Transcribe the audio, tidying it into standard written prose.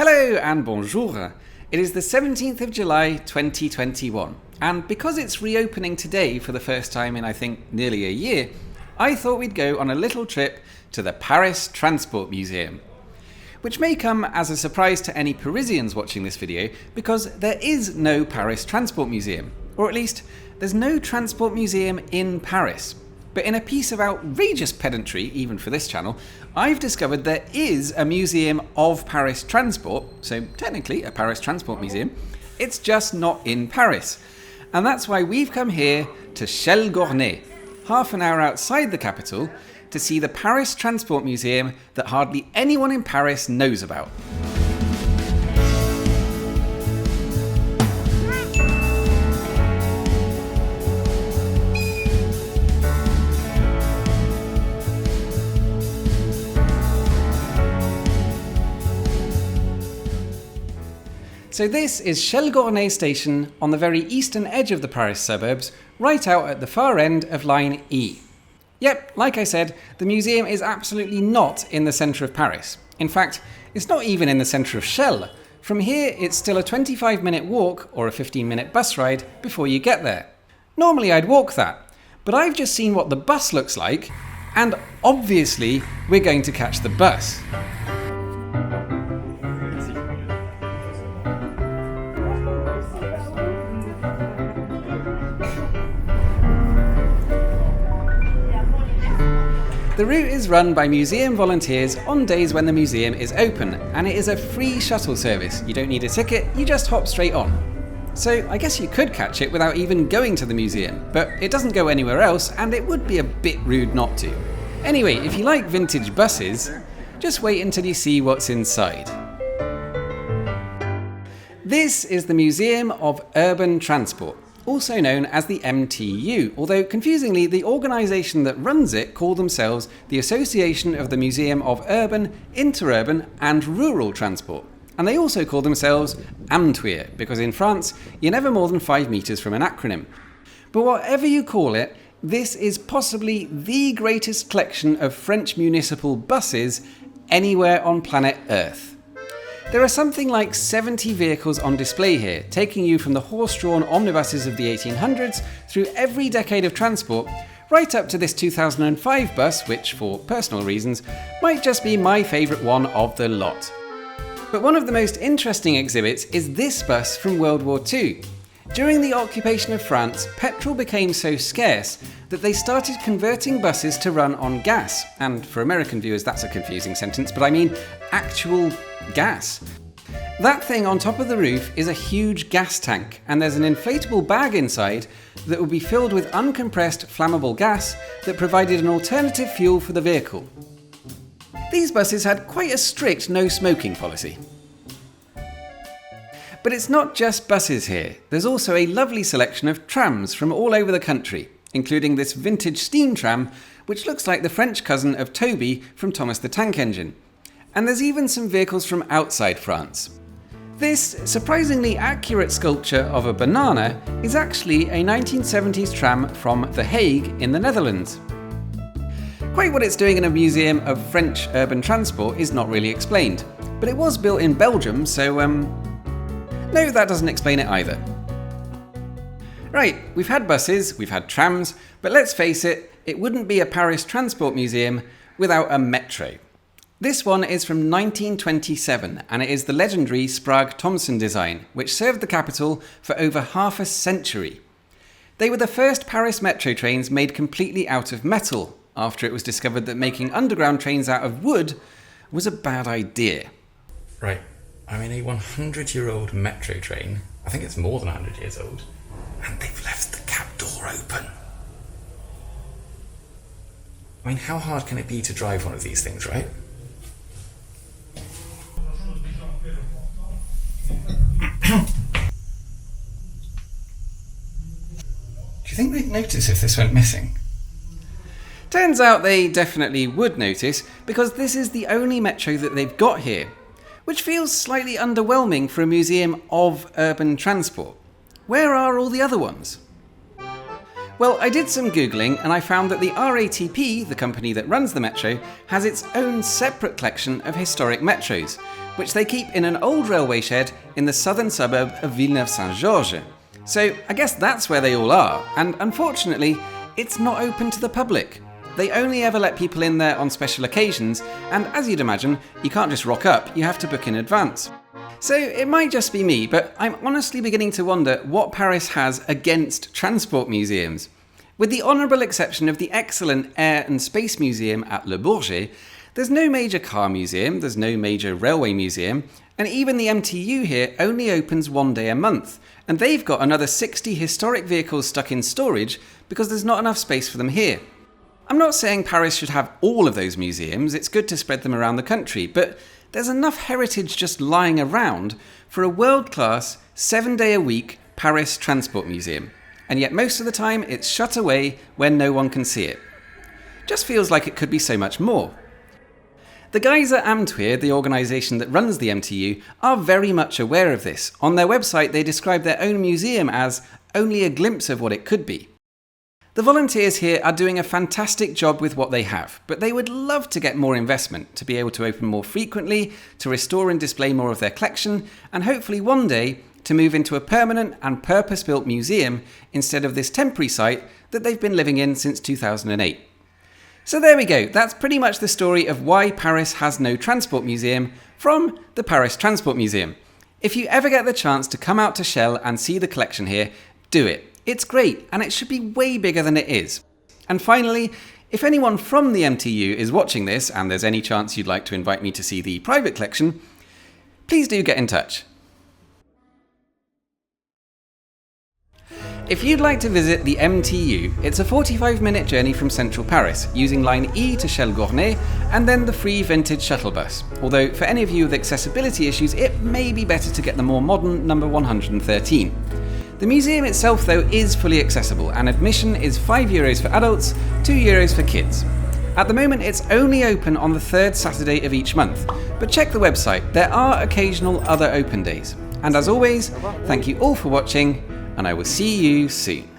Hello and bonjour. It is the 17th of July 2021, and because it's reopening today for the first time in I think nearly a year, I thought we'd go on a little trip to the Paris Transport Museum. Which may come as a surprise to any Parisians watching this video, because there is no Paris Transport Museum, or at least there's no transport museum in Paris. But in a piece of outrageous pedantry, even for this channel, I've discovered there is a museum of Paris transport, so technically a Paris Transport Museum. It's just not in Paris. And that's why we've come here to Chelles, half an hour outside the capital, to see the Paris Transport Museum that hardly anyone in Paris knows about. So this is Chelles station on the very eastern edge of the Paris suburbs, right out at the far end of line E. Yep, like I said, the museum is absolutely not in the centre of Paris. In fact, it's not even in the centre of Chelles. From here, it's still a 25-minute walk or a 15-minute bus ride before you get there. Normally I'd walk that, but I've just seen what the bus looks like, and obviously we're going to catch the bus. The route is run by museum volunteers on days when the museum is open, and it is a free shuttle service. You don't need a ticket, you just hop straight on. So I guess you could catch it without even going to the museum, but it doesn't go anywhere else and it would be a bit rude not to. Anyway, if you like vintage buses, just wait until you see what's inside. This is the Museum of Urban Transport, also known as the MTU, although confusingly the organisation that runs it call themselves the Association of the Museum of Urban, Interurban and Rural Transport. And they also call themselves MTU, because in France you're never more than 5 metres from an acronym. But whatever you call it, this is possibly the greatest collection of French municipal buses anywhere on planet Earth. There are something like 70 vehicles on display here, taking you from the horse-drawn omnibuses of the 1800s through every decade of transport, right up to this 2005 bus, which, for personal reasons, might just be my favourite one of the lot. But one of the most interesting exhibits is this bus from World War II. During the occupation of France, petrol became so scarce that they started converting buses to run on gas. And for American viewers, that's a confusing sentence, but I mean actual gas. That thing on top of the roof is a huge gas tank, and there's an inflatable bag inside that will be filled with uncompressed flammable gas that provided an alternative fuel for the vehicle. These buses had quite a strict no smoking policy. But it's not just buses here. There's also a lovely selection of trams from all over the country, including this vintage steam tram, which looks like the French cousin of Toby from Thomas the Tank Engine. And there's even some vehicles from outside France. This surprisingly accurate sculpture of a banana is actually a 1970s tram from The Hague in the Netherlands. Quite what it's doing in a museum of French urban transport is not really explained, but it was built in Belgium, so no, that doesn't explain it either. Right, we've had buses, we've had trams, but let's face it, it wouldn't be a Paris Transport Museum without a metro. This one is from 1927, and it is the legendary Sprague-Thomson design, which served the capital for over half a century. They were the first Paris metro trains made completely out of metal, after it was discovered that making underground trains out of wood was a bad idea. Right, I'm in a 100-year-old metro train, I think it's more than 100 years old, and they've left the cab door open. I mean, how hard can it be to drive one of these things, right? Do you think they'd notice if this went missing? Turns out they definitely would notice, because this is the only metro that they've got here, which feels slightly underwhelming for a museum of urban transport. Where are all the other ones? Well, I did some Googling and I found that the RATP, the company that runs the metro, has its own separate collection of historic metros, which they keep in an old railway shed in the southern suburb of Villeneuve-Saint-Georges. So I guess that's where they all are, and unfortunately, it's not open to the public. They only ever let people in there on special occasions, and as you'd imagine, you can't just rock up, you have to book in advance. So it might just be me, but I'm honestly beginning to wonder what Paris has against transport museums. With the honourable exception of the excellent Air and Space Museum at Le Bourget, there's no major car museum, there's no major railway museum, and even the MTU here only opens one day a month, and they've got another 60 historic vehicles stuck in storage because there's not enough space for them here. I'm not saying Paris should have all of those museums, it's good to spread them around the country, but there's enough heritage just lying around for a world-class, 7-day-a-week Paris Transport Museum. And yet most of the time it's shut away when no one can see it. Just feels like it could be so much more. The guys at Amtweer, the organisation that runs the MTU, are very much aware of this. On their website they describe their own museum as only a glimpse of what it could be. The volunteers here are doing a fantastic job with what they have, but they would love to get more investment, to be able to open more frequently, to restore and display more of their collection, and hopefully one day to move into a permanent and purpose-built museum instead of this temporary site that they've been living in since 2008. So there we go, that's pretty much the story of why Paris has no transport museum from the Paris Transport Museum. If you ever get the chance to come out to Chelles and see the collection here, do it. It's great, and it should be way bigger than it is. And finally, if anyone from the MTU is watching this, and there's any chance you'd like to invite me to see the private collection, please do get in touch. If you'd like to visit the MTU, it's a 45-minute journey from central Paris, using line E to Chelles-Gournay, and then the free vintage shuttle bus. Although, for any of you with accessibility issues, it may be better to get the more modern number 113. The museum itself, though, is fully accessible, and admission is €5 for adults, €2 for kids. At the moment, it's only open on the third Saturday of each month, but check the website, there are occasional other open days. And as always, thank you all for watching, and I will see you soon.